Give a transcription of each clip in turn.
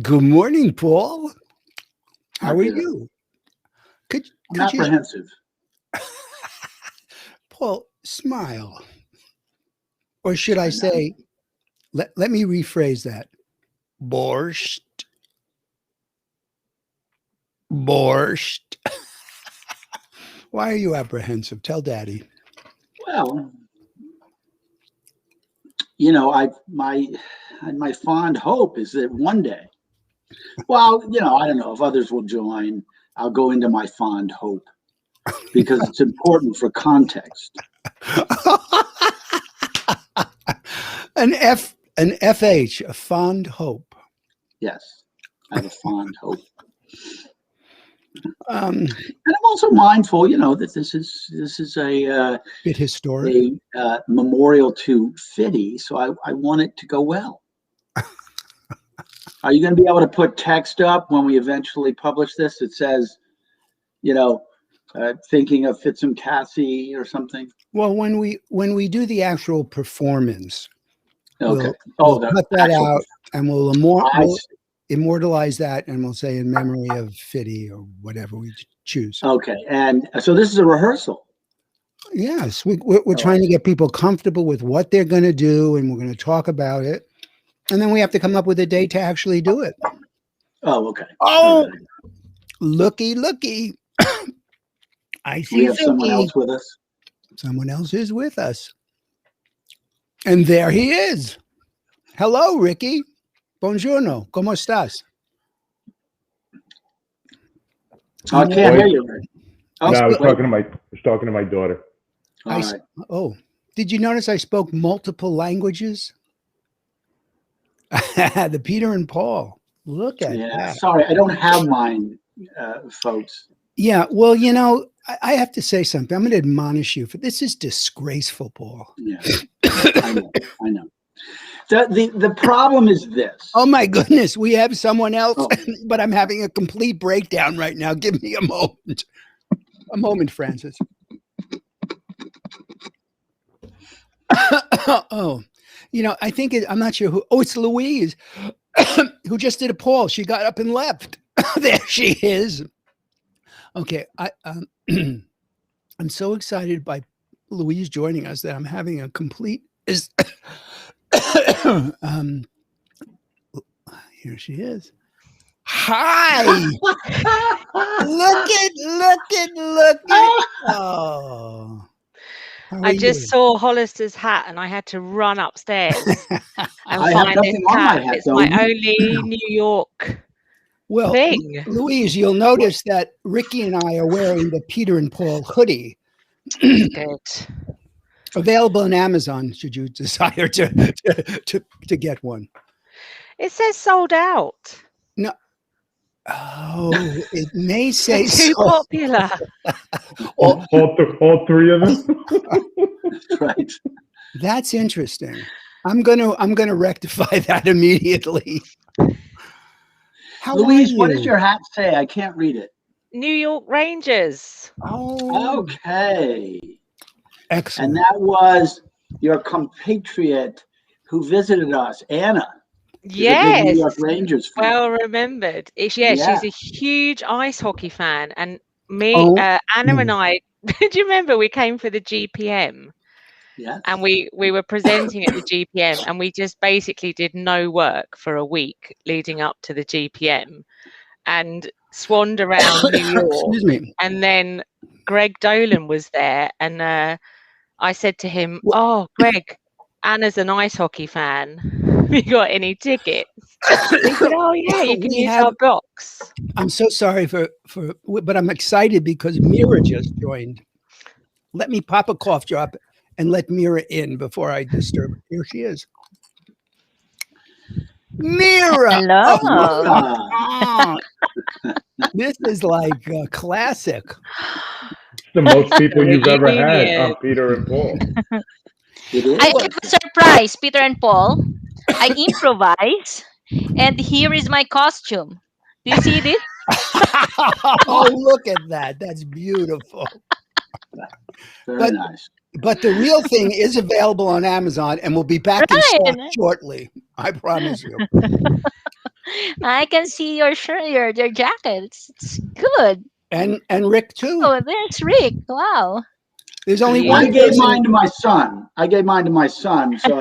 Good morning, Paul. How Not are good. you? Could I'm could you, apprehensive. Paul, smile? Or should I I know. say, let me rephrase that. Borscht, borscht. Why are you apprehensive? Tell Daddy. Well, my fond hope is that one day, well, I don't know if others will join. I'll go into my fond hope because it's important for context. An FH, a fond hope. Yes, I have a fond hope, Um, and I'm also mindful, that this is bit historic. a memorial to Fiddy, so I want it to go well. Are you going to be able to put text up when we eventually publish this that says, thinking of Fitz and Cassie or something? Well, when we do the actual performance, Okay. we'll The cut that actual. out and we'll I see. immortalize that, and we'll say in memory of Fiddy or whatever we choose. Okay, and so this is a rehearsal. Yes, we're trying to get people comfortable with what they're going to do, and we're going to talk about it, and then we have to come up with a date to actually do it. Oh, okay. Oh, looky. I see We have Vicky. someone else with us. Someone else is with us. And there he is. Hello, Ricky. Buongiorno. ¿Cómo estás? I can't hear you. No, I was talking to my daughter. All right. Oh, did you notice I spoke multiple languages? The Peter and Paul. Look at that. Sorry, I don't have mine, folks. Yeah, well, I have to say something. I'm going to admonish you for this is disgraceful, Paul. Yeah, I know. The problem is this. Oh my goodness, we have someone else, but I'm having a complete breakdown right now. Give me a moment. A moment, Francis. Oh, I think I'm not sure who. Oh, it's Louise, who just did a poll. She got up and left. There she is. Okay, I'm so excited by Louise joining us that I'm having a complete. Here she is. Hi. Look it. Oh. I just saw Hollister's hat and I had to run upstairs and find this cap. It's my only New York thing. Louise, you'll notice that Ricky and I are wearing the Peter and Paul hoodie. Good. Available on Amazon should you desire to get one. It says sold out. No. Oh, it may say too popular. all three of them. Right. That's interesting. I'm gonna rectify that immediately. Louise, what does your hat say? I can't read it. New York Rangers. Oh, okay. Excellent. And that was your compatriot who visited us, Anna. Yes, New York Rangers fan. Well remembered. She's a huge ice hockey fan, and Anna and I. Do you remember we came for the GPM? Yeah. And we were presenting at the GPM, and we just basically did no work for a week leading up to the GPM, and swanned around New York. Excuse me. And then Greg Dolan was there, and I said to him, "Oh, Greg, Anna's an ice hockey fan. Have you got any tickets?" He said, "Oh yeah, you can use our box." I'm so sorry but I'm excited because Mira just joined. Let me pop a cough drop and let Mira in before I disturb her. Here she is. Mira. Hello. Oh, this is like a classic. It's the most people you've ever had on Peter and Paul. I have a surprise, Peter and Paul. I improvise, and here is my costume. Do you see this? Oh, look at that. That's beautiful. Very nice. But the real thing is available on Amazon and will be back in stock shortly. I promise you. I can see your shirt, your jacket. It's good. And Rick too. Oh, there's Rick. Wow. There's only Yeah. I one gave person. mine to my son. So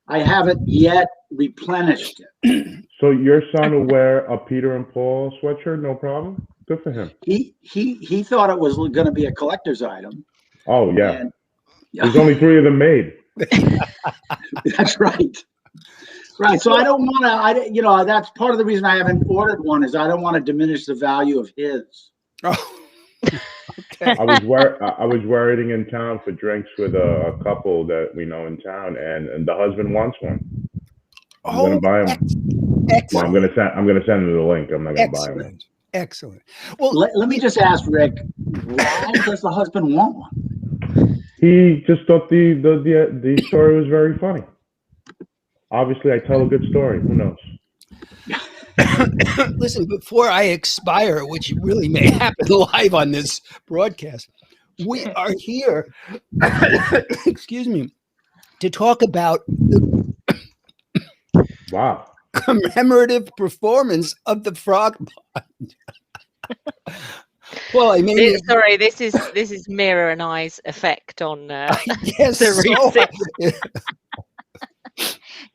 I haven't yet replenished it. So your son will wear a Peter and Paul sweatshirt, no problem. Good for him. He thought it was going to be a collector's item. Oh yeah, And there's only 3 of them made. that's right. Right. So I don't want to, that's part of the reason I haven't ordered one is I don't want to diminish the value of his. Oh, okay. I was wearing in town for drinks with a couple that we know in town, and the husband wants one. I'm gonna buy him. No, Excellent. I'm gonna send him the link. I'm not gonna buy him. Excellent. Excellent. Well, Let me just ask Rick, why does the husband want one? He just thought the story was very funny. Obviously, I tell a good story. Who knows? listen, before I expire, which really may happen live on this broadcast, we are here, excuse me, to talk about the Wow. commemorative performance of the Frog Pond. Well, I mean, Sorry, this is Mira and I's effect on yes, the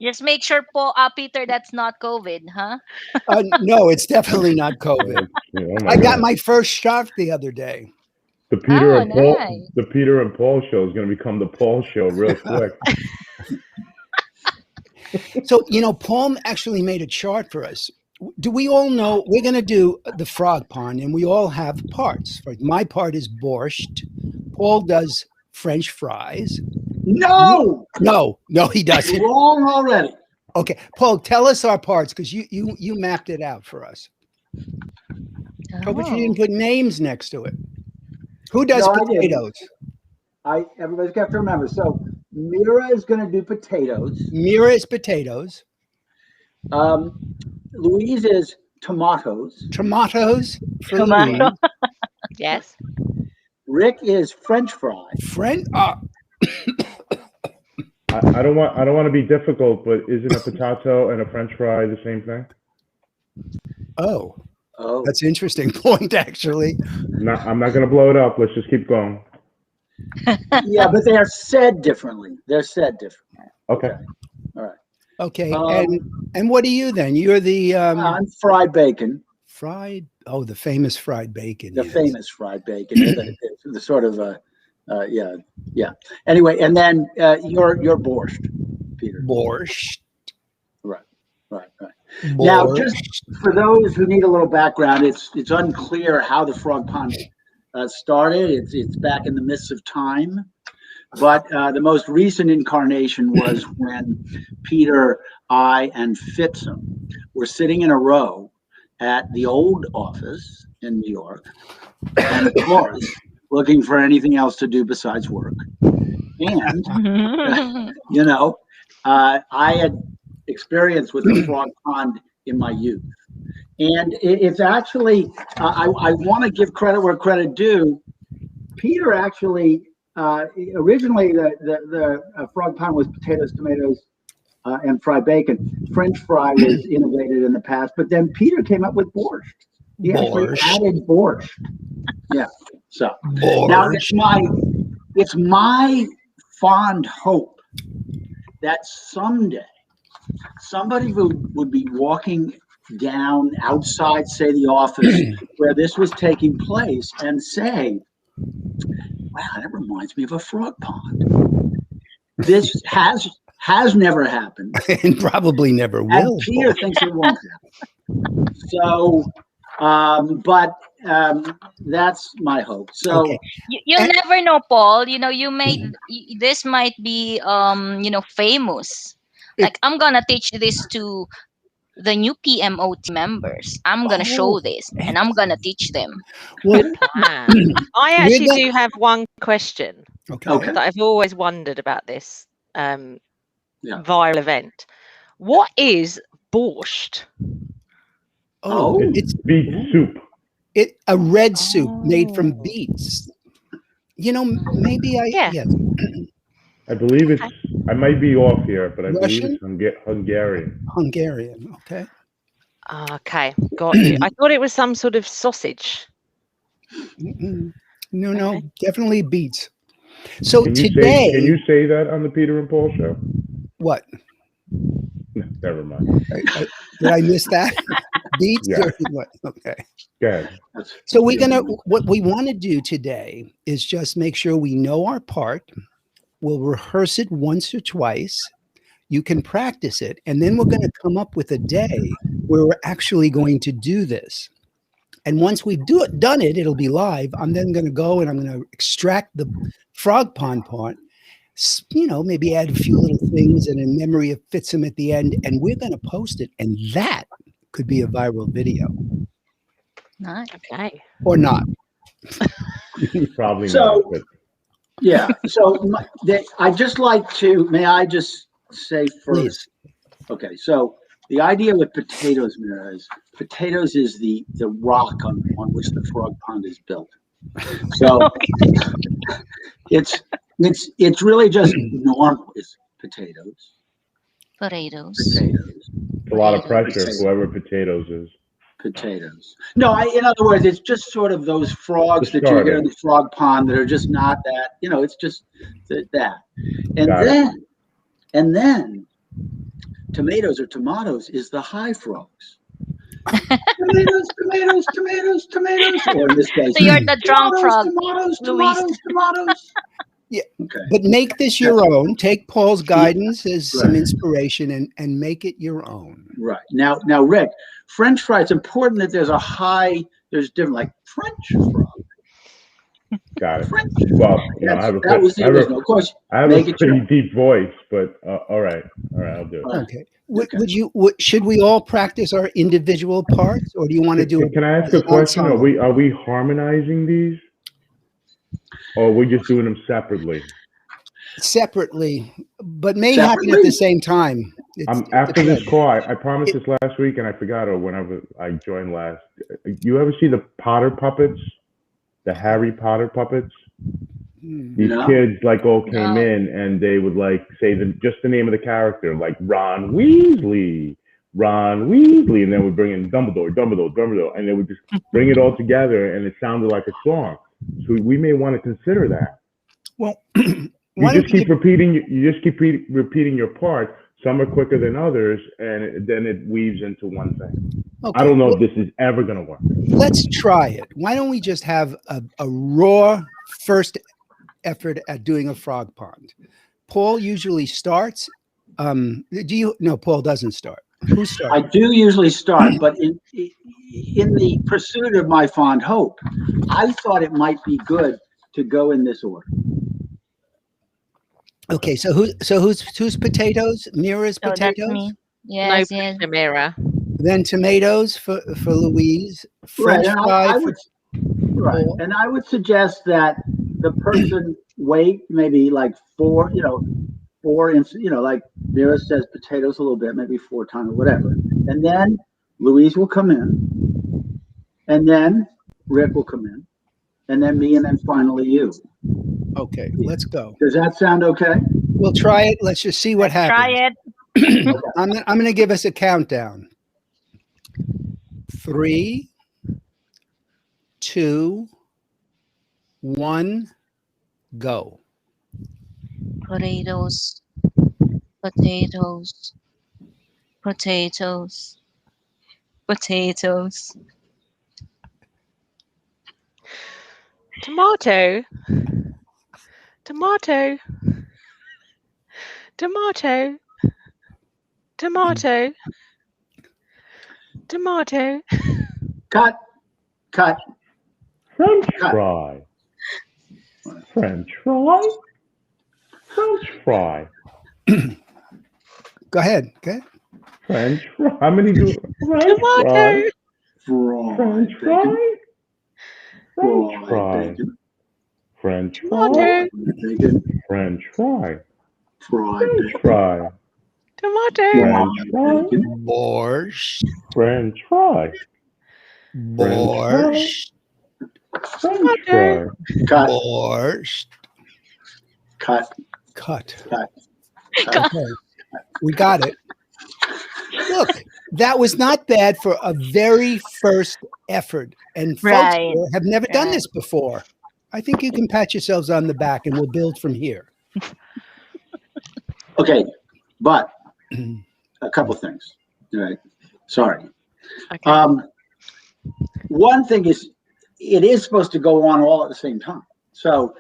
Just make sure, Peter, that's not COVID, huh? no, it's definitely not COVID. Oh my I got God. my first shot the other day. The Peter Oh, and Paul. nice. The Peter and Paul show is going to become the Paul show real quick. So, Paul actually made a chart for us. Do we all know we're going to do the Frog Pond, and we all have parts? Like my part is borscht. Paul does French fries. No, No, he doesn't. wrong already. Okay, Paul, tell us our parts because you mapped it out for us. Oh, but you didn't put names next to it. Who does No, I didn't. potatoes? Everybody's got to remember. So Mira is going to do potatoes. Mira is potatoes. Louise is tomatoes. Tomatoes for Tomato. Louise. yes. Rick is French fries. I don't want to be difficult, but isn't a potato and a French fry the same thing? Oh, Oh, that's an interesting point, actually. I'm not going to blow it up. Let's just keep going. yeah, but they are said differently. They're said differently. Okay. All right. Okay, and what are you then? You're the I'm fried bacon. fried. Oh, the famous fried bacon. The yes. famous fried bacon. the sort of yeah. Anyway, and then you're borscht, Peter. Borscht. Right. Now, Borscht. just for those who need a little background, it's unclear how the Frog Pond started. It's back in the mists of time, but the most recent incarnation was when Peter, I, and Fitzum were sitting in a row at the old office in New York, and of course, looking for anything else to do besides work. And I had experience with the Frog Pond in my youth. And it's actually, I want to give credit where credit due. Peter actually, originally the Frog Pond was potatoes, tomatoes, and fried bacon. French fry was innovated in the past, but then Peter came up with borscht. He actually added borscht. Yeah. So now it's my fond hope that someday somebody would be walking down outside, say, the office where this was taking place and say, wow, that reminds me of a frog pond. This has never happened. And probably never And will. Peter thinks it won't happen. So, that's my hope. So, Okay. You'll never know, Paul. This might be famous. Like, I'm gonna teach this to the new PMO team members. I'm gonna show this and I'm gonna teach them. Well, I actually do have one question okay. that I've always wondered about this viral event. What is borscht? Oh, It's beet soup. A red soup made from beets. Maybe yes. I believe it's. I might be off here, but I Russian? believe it's Hungarian. Hungarian. Okay. Okay, got you. I thought it was some sort of sausage. No, definitely beets. So Can today, you say that on the Peter and Paul show? what? Never mind. Did I miss that? Beets Yeah. or what? Okay. Good. So what we want to do today is just make sure we know our part. We'll rehearse it once or twice. You can practice it. And then we're going to come up with a day where we're actually going to do this. And once we've done it, it'll be live. I'm then going to go and I'm going to extract the Frog Pond part, maybe add a few little things and in memory of Fitsum at the end. And we're going to post it. And that could be a viral video. Nice. Okay. Or not. Probably So- not. But Yeah. So I just like to, may I just say Please. first? Okay. So the idea with potatoes, Mira, is potatoes is the rock on which the Frog Pond is built. So it's really just normal. It's potatoes. Potatoes. Potatoes. it's a lot of pressure, whoever potatoes is. Potatoes. No, in other words, it's just sort of those frogs The that you get starter. in the frog pond that are just not that, it's just that. And Got it. then tomatoes or tomatoes is the high frogs. Tomatoes, tomatoes, tomatoes, tomatoes. Or in this case, So you're the drunk frog, tomatoes, Luis. tomatoes, tomatoes. Yeah. Okay. But make this your own. Take Paul's guidance as some Right. inspiration and make it your own. Right. Now, Rick, French fry, it's important that there's different, like French fry. Got it. French. Well, I have That was the original. Of course, I have make a it your pretty deep voice, but all right, I'll do it. Okay. Should we all practice our individual parts, or do you want to do it? Can I ask a question? Are we harmonizing these, or are we just doing them separately? Separately, but may happen at the same time. After this call, I promised this last week and I forgot, or whenever I joined last. You ever see the Potter puppets, the Harry Potter puppets? These kids all came in and they would say just the name of the character, like Ron Weasley, and then we'd bring in Dumbledore, and they would just bring it all together and it sounded like a song. So we may want to consider that. Well, you just keep repeating your part. Some are quicker than others, and then it weaves into one thing. Okay. I don't know if this is ever going to work. Let's try it. Why don't we just have a raw first effort at doing a frog pond? Paul usually starts. No, Paul doesn't start. Who starts? I do usually start, but in the pursuit of my fond hope, I thought it might be good to go in this order. Okay, so who's potatoes? Mira's potatoes? That's me. Yes, no, yes. Mira. Then tomatoes for Louise. French fry right. And I would suggest that the person wait maybe like 4 inches, like Mira says, potatoes a little bit, maybe 4 times or whatever. And then Louise will come in. And then Rick will come in. And then me, and then finally you. Okay, let's go. Does that sound okay? We'll try it. Let's just see what happens. Try it. I'm going to give us a countdown. 3, 2, 1, go. Potatoes, potatoes, potatoes, potatoes. Tomato, tomato, tomato, tomato, tomato. Cut. French fry. French fry. French fry. Go ahead. Okay. French fry. How many do? French fry. French fry. French fry. French fry. French fry. French fry. Tomato. French fry. Borscht. French fry. Borscht. French fry. Cut. Borscht. Cut. Cut. Cut. Okay. We got it. Look, that was not bad for a very first effort. And folks Right. here have never done this before. I think you can pat yourselves on the back and we'll build from here. Okay, but a couple things. All right. Sorry. Okay. One thing is, it is supposed to go on all at the same time. So,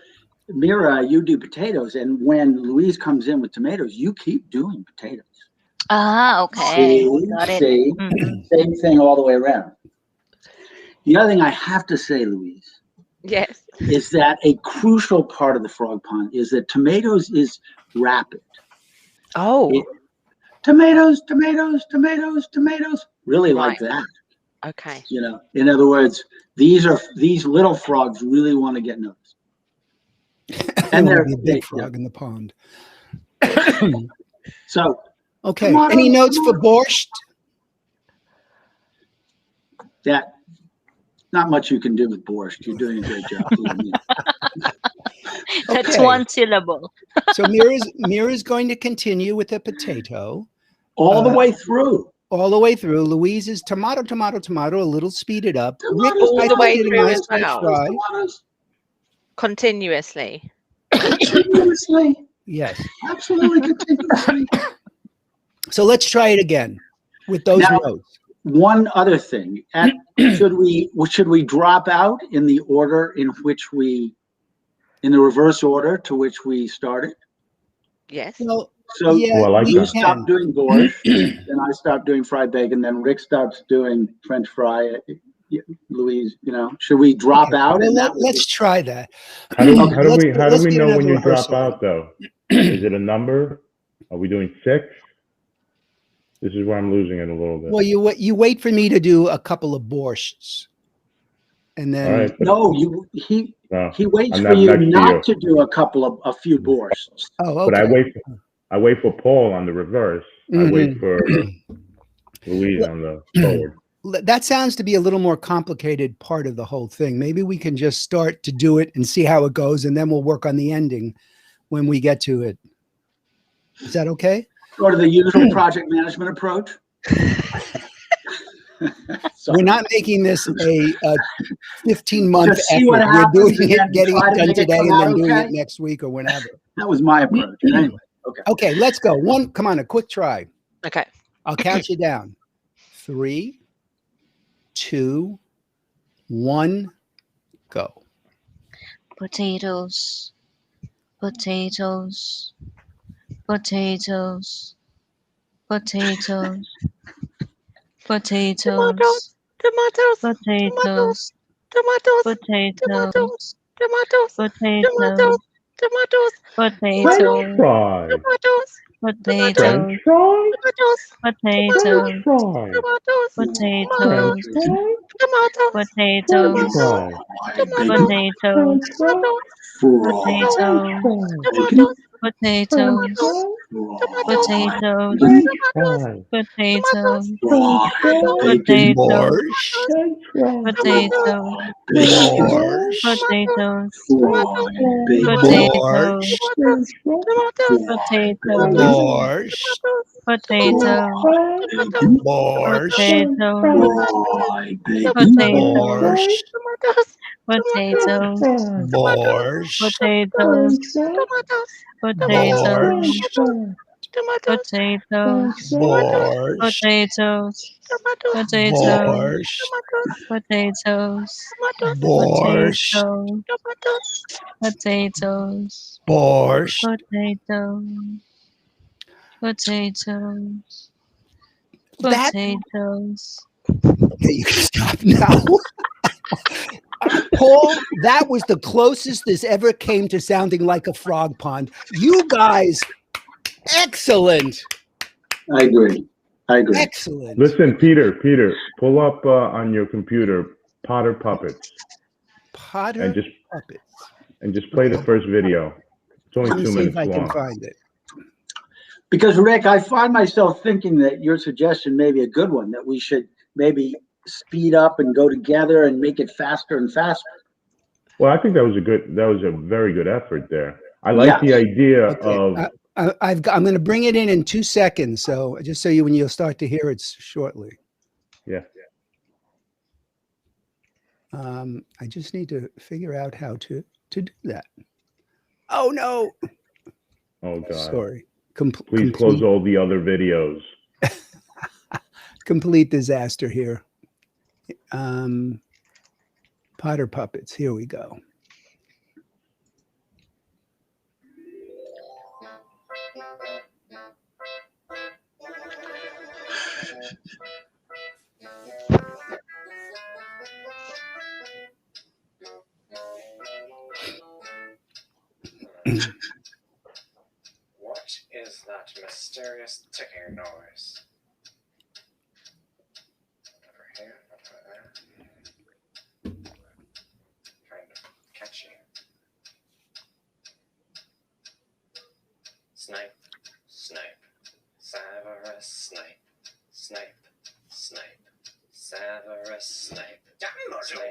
Mira, you do potatoes, and when Louise comes in with tomatoes, you keep doing potatoes. Okay. Got it. See? Same thing all the way around. The other thing I have to say, Louise, Yes. is that a crucial part of the Frog Pond is that tomatoes is rapid. Oh. Tomatoes, tomatoes, tomatoes, tomatoes. Really like that. Okay. You know, in other words, these little frogs really want to get noticed. And there'll be a big frog in the pond. So, okay. Any notes for borscht? That not much you can do with borscht. You're doing a great job. That's one syllable. So Mira's going to continue with the potato. All the way through. All the way through. Louise is tomato, tomato, tomato, a little speeded up. Tomatoes, Rick, all the way did a through nice as well. try. Continuously. Continuously. Yes. Absolutely continuously. So let's try it again with those notes. One other thing. Should we drop out in the order in the reverse order to which we started? Yes. Well, so like you that. stop doing borscht, then I stop doing fried bacon, then Rick stops doing French fry. Louise, should we drop out? Well, let's try that. How do we know when you drop rehearsal. out though? Is it a number? Are we doing 6? This is where I'm losing it a little bit. Well, you wait for me to do a couple of borschts, and then he waits for you not to do a few borschts. Oh, okay. But I wait for Paul on the reverse. I wait for Louise on the forward. That sounds to be a little more complicated part of the whole thing. Maybe we can just start to do it and see how it goes, and then we'll work on the ending when we get to it. Is that okay? Go to the usual project management approach. We're not making this a 15-month effort. We're doing it, getting it done today, and then doing it next week or whenever. That was my approach. Anyway, okay. Okay, let's go. Come on, a quick try. Okay. I'll count you down. 3, 2, 1, go. Potatoes, potatoes, potatoes, potatoes, potatoes, Tomatoes. potatoes, Tomatoes. potatoes, Tomatoes. potatoes, Tomatoes. potatoes, Fry. Tomatoes. French potatoes, fry. potatoes, Fry. potatoes, French potatoes, fry. potatoes, potatoes, potatoes, potatoes, potatoes, potatoes, potatoes, potatoes, potatoes, potatoes, potatoes. Okay, you can stop now. Paul, that was the closest this ever came to sounding like a frog pond. You guys, excellent. I agree. Excellent. Listen, Peter, pull up on your computer Potter Puppets. Puppets. And just play the first video. It's only 2 minutes long. Can find it. Because Rick, I find myself thinking that your suggestion may be a good one, that we should maybe speed up and go together and make it faster and faster. Well, I think that was a very good effort there. I like the idea of I'm going to bring it in 2 seconds. So just so when you'll start to hear it shortly. Yeah. I just need to figure out how to do that. Oh no! Oh God. Sorry. Please close all the other videos. Complete disaster here. Potter puppets. Here we go. What is that mysterious ticking noise? Over here, over there. Kind of catchy. Snipe, snipe, Severus Snape, Snape, Snape, Severus Snape, Dumbledore,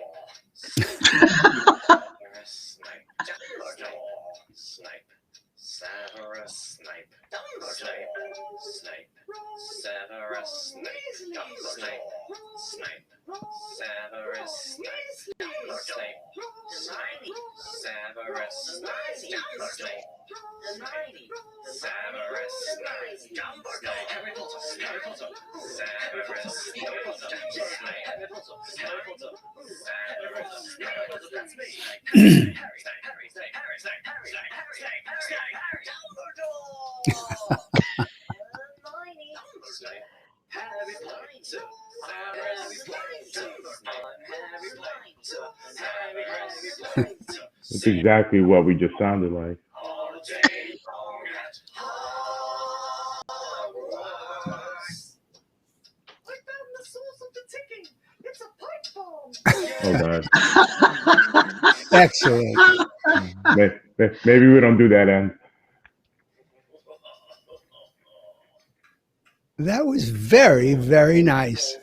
Severus Snape, Dumbledore, Snape, Severus Snape, Dumbledore, Snape, Severus Snape, Snape, Snape, Severus Snape, Snape, Severus Snape, Snape, Hermione, Severus Snape, Dumbledore, Harry Potter, Harry Potter, Severus Snape, Harry Potter, Harry Potter, Severus Snape, that's me, Harry, Harry, Harry, Harry, Harry, Dumbledore, Hermione, Snape, Harry Potter, Severus Snape, Harry Potter, That's exactly what we just sounded like. all day long at Hogwarts. I found the source of the ticking. It's a pipe bomb. Oh God. Excellent. Maybe we don't do that end. That was very, very nice.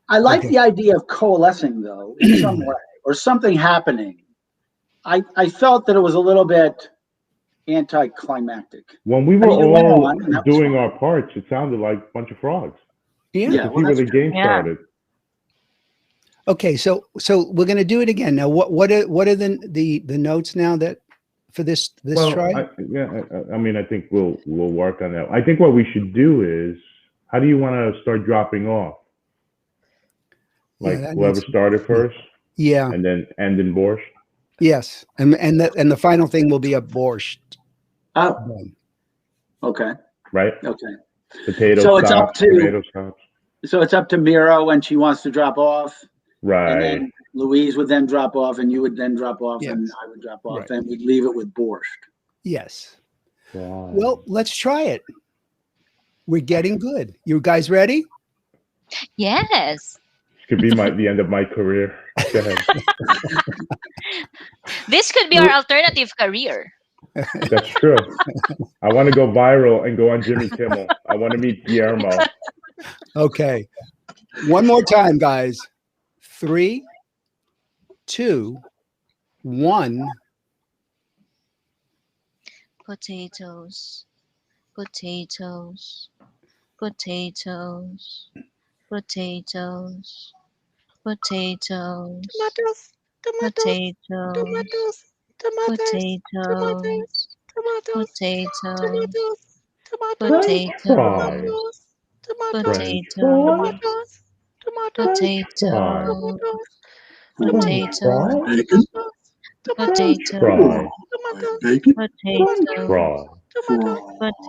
I like the idea of coalescing, though, in some way, or something happening. I felt that it was a little bit anticlimactic. When we were I mean, it went all on, and that was doing fine. our parts, it sounded like a bunch of frogs. Yeah. Yeah, To well, see where that's the game Yeah. started. Okay. So we're going to do it again. Now, what are the notes now that for this try? I mean, I think we'll work on that. I think what we should do is, how do you want to start dropping off? Like Yeah, whoever started first, Yeah. and then end in borscht. Yes. And the final thing will be a borscht. Oh, okay, Right? okay. Potato So it's up stops, to- tomato stops. So it's up to Mira when she wants to drop off, and Right. then Louise would then drop off, and you would then drop off, Yes. and I would drop off, Right. and we'd leave it with borscht. Yes. Right. Well, let's try it. We're getting good. You guys ready? Yes. This could be the end of my career. Go ahead. This could be our alternative career. That's true. I want to go viral and go on Jimmy Kimmel. I want to meet Guillermo. Okay. One more time, guys. 3, 2, 1. Potatoes, potatoes, potatoes, potatoes, potatoes, Tomatoes, tomatoes, potatoes, tomatoes, potatoes, tomatoes, potatoes, tomatoes, potatoes, French potatoes, fries. potatoes, Bacon, potatoes, bacon, potatoes, Fry. potatoes, French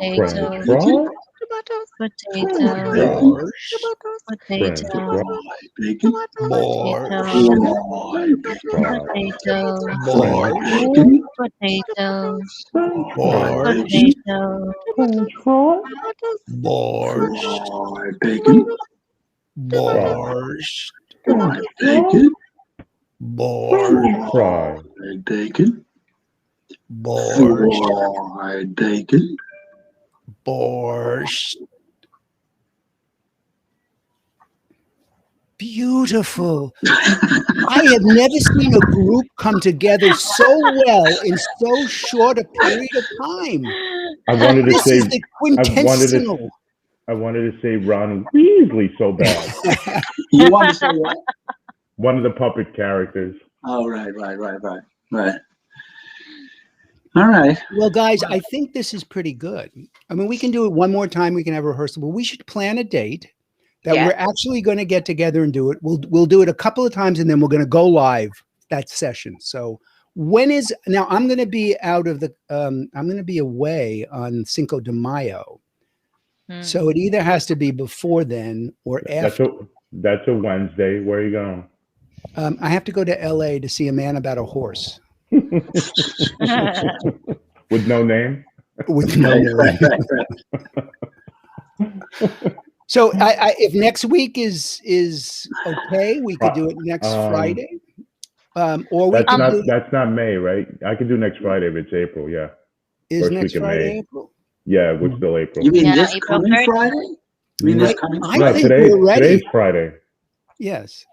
fry. potatoes, French potatoes, fry. bacon, potatoes, Fry. potatoes, fried bacon, fried bacon, Borscht. beautiful. I have never seen a group come together so well in so short a period of time. I wanted to This say, is the quintessential. I wanted to say Ron Weasley so bad. You want to say what? One of the puppet characters. Oh, right. All right. Well, guys, I think this is pretty good. I mean, we can do it one more time. We can have a rehearsal, but we should plan a date that Yeah. we're actually going to get together and do it. We'll do it a couple of times, and then we're going to go live that session. So now I'm going to be out of the I'm going to be away on Cinco de Mayo. So it either has to be before then or after. That's a Wednesday. Where are you going? I have to go to LA to see A Man About a Horse. With no name? With no name. So if next week is okay, we could do it next Friday. Or we that's not May, right? I can do next Friday if it's April, yeah. Is First next week of Friday May. April? Yeah, we're still April. You mean this April coming 30th. Friday? You mean this coming I No, think we're ready. today's Friday. Yes.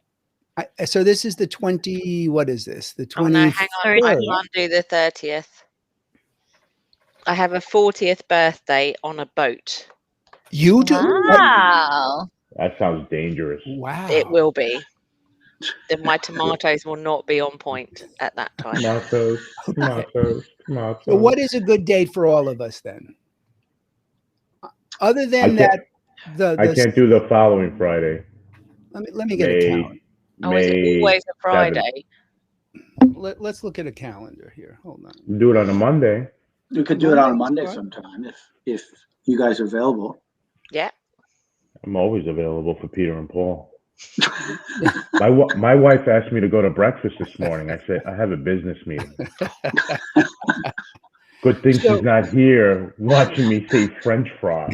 So this is the 20. What is this? The 20. Oh no, hang on. I 30th. can't do the 30th. I have a 40th birthday on a boat. You do? Wow. That sounds dangerous. Wow. It will be. Then my tomatoes will not be on point at that time. Tomatoes. So what is a good date for all of us then? Other than I can't do the following Friday. Let me get a calendar. Oh, is it always a Friday? Let's look at a calendar here. Hold on. Do it on a Monday. You could do it on a Monday's Monday fine. sometime if you guys are available. Yeah. I'm always available for Peter and Paul. My wife asked me to go to breakfast this morning. I said, I have a business meeting. Good thing she's not here watching me say French fry.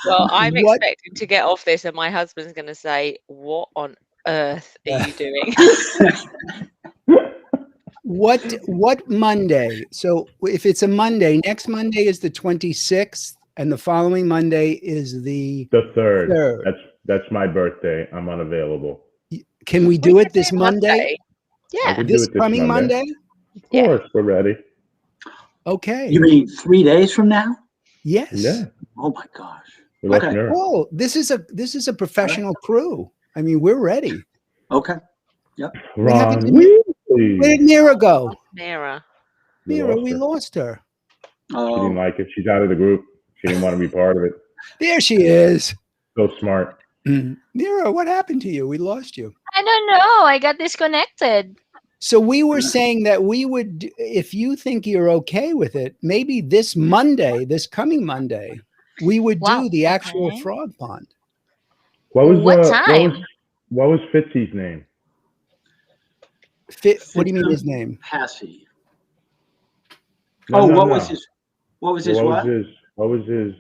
Well, I'm expecting to get off this and my husband's going to say, what on earth are you doing? What Monday? So if it's a Monday, next Monday is the 26th, and the following Monday is the 3rd. That's my birthday. I'm unavailable. Can we do it this Monday? Yeah. This coming Monday? Of course, we're ready. Okay. You mean 3 days from now? Yes. Yeah. Oh my gosh. Okay. Oh, this is a professional crew. I mean, we're ready. Okay. Yep. Ron Where did Mira go? Mira, We lost her. She didn't like it. She's out of the group. She didn't want to be part of it. There she is. So smart. Mira, what happened to you? We lost you. I don't know. I got disconnected. So we were saying that we would, if you think you're okay with it, maybe this coming Monday, we would do the actual Frog Pond. What time? What was Fitzy's name? What do you mean his name? Passy. No, what was his What was his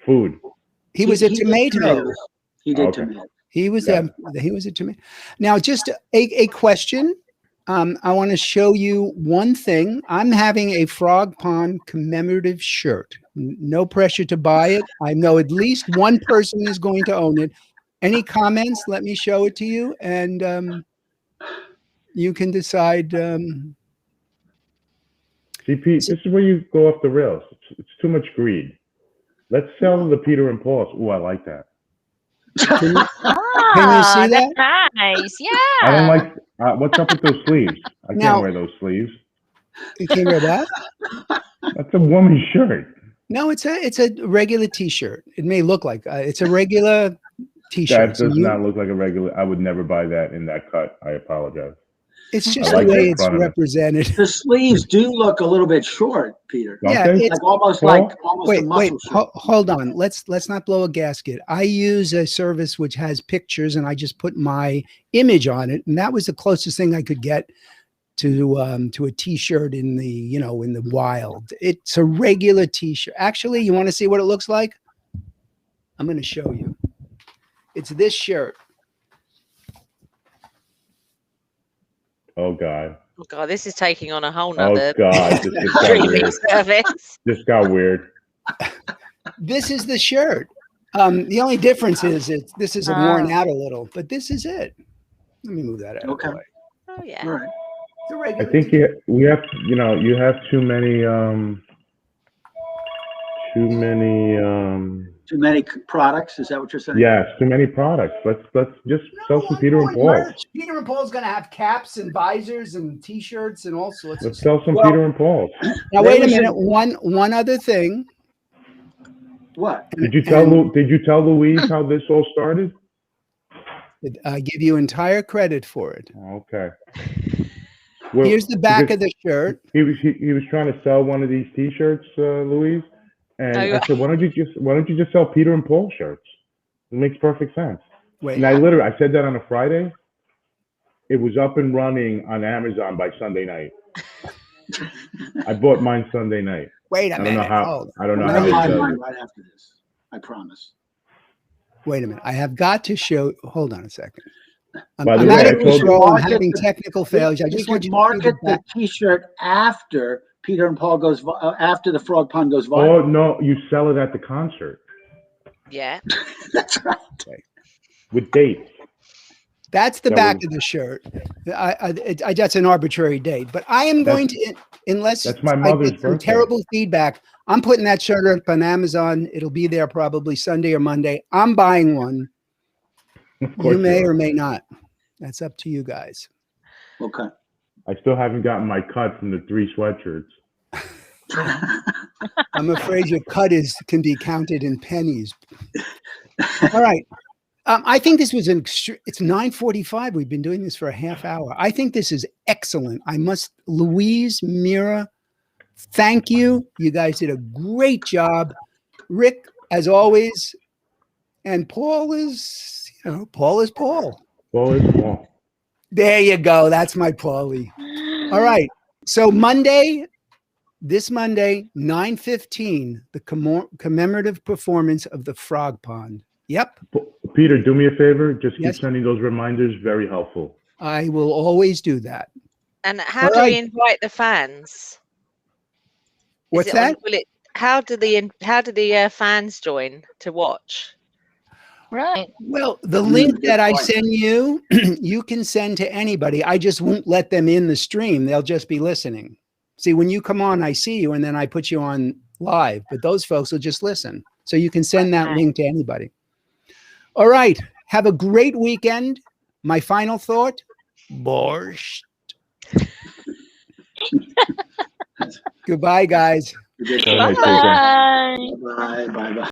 food? He was a tomato. He did tomato. He was a tomato. Now, just a question. I want to show you one thing. I'm having a Frog Pond commemorative shirt. No pressure to buy it. I know at least one person is going to own it. Any comments? Let me show it to you, and you can decide. See, Pete, this is where you go off the rails. It's too much greed. Let's sell the Peter and Paul's. Oh, I like that. Can you see that? That's nice. Yeah. I don't like. What's up with those sleeves? I can't wear those sleeves. You can't wear that? That's a woman's shirt. No, it's a regular T-shirt. It may look like it's a regular T-shirt. That does not look like a regular. I would never buy that in that cut. I apologize. It's just the way it's represented. The sleeves do look a little bit short, Peter. Yeah, it's almost wait, a muscle shirt. Hold on. Let's not blow a gasket. I use a service which has pictures, and I just put my image on it, and that was the closest thing I could get to a T-shirt in the in the wild. It's a regular T-shirt. Actually, you want to see what it looks like? I'm going to show you. It's this shirt. Oh God. Oh God, this is taking on a whole nother this streaming service. This got weird. This is the shirt. The only difference is this is worn Oh. out a little, but this is it. Let me move that out of Okay. the way. Oh All yeah. right. It's a I regular think ticket. we have, you have too many, Too many products. Is that what you're saying? yes, too many products. Let's just sell some I'm Peter and doing Paul. merch. Peter and Paul's gonna have caps and visors and T-shirts and all sorts of Let's stuff. sell some Well, Peter and Paul. Now Maybe wait a we should- minute. One other thing. What? Did you tell Louise how this all started? I give you entire credit for it. Okay. Well, Here's the back because of the shirt. he was trying to sell one of these T-shirts, Louise, and Oh, I said, why don't you just sell Peter and Paul shirts? It makes perfect sense. Wait, And I said that on a Friday. It was up and running on Amazon by Sunday night. I bought mine Sunday night. wait a I don't minute. know how. Hold I don't know I'm Now how you gonna it buy can- does. mine right after this. I promise. Wait a minute. I have got to show. Hold on a second. By the I'm way, out I of told you- control. I'm Market having the- technical failures. I just we want could you to see market the the back. T-shirt after Peter and Paul goes after the Frog Pond goes viral. Oh no, you sell it at the concert Yeah. That's right. with dates. That's the That back was- of the shirt. That's an arbitrary date, but I am going to, unless That's my I mother's get some birthday. terrible feedback, I'm putting that shirt up on Amazon. It'll be there probably Sunday or Monday. I'm buying one. Of course You may are. or may not. That's up to you guys. Okay. I still haven't gotten my cut from the 3 sweatshirts. I'm afraid your cut can be counted in pennies. All right. I think this was it's 9:45. We've been doing this for a half hour. I think this is excellent. Louise, Mira, thank you. You guys did a great job. Rick, as always. And Paul is, Paul is Paul. Well, it's small. There you go. That's my Paulie. All right. So this Monday, 9:15, the commemorative performance of the Frog Pond. Yep. Peter, do me a favor. Just keep Yes. sending those reminders. Very helpful. I will always do that. And how All do we right. invite the fans? What's that? How do the fans join to watch? Right. Well, the link good that I point. send you, you can send to anybody. I just won't let them in the stream. They'll just be listening. See, when you come on, I see you, and then I put you on live. But those folks will just listen. So you can send that link to anybody. All right. Have a great weekend. My final thought, borscht. Goodbye, guys. Ridiculous. All right, take care. Bye. Bye. Bye. Bye.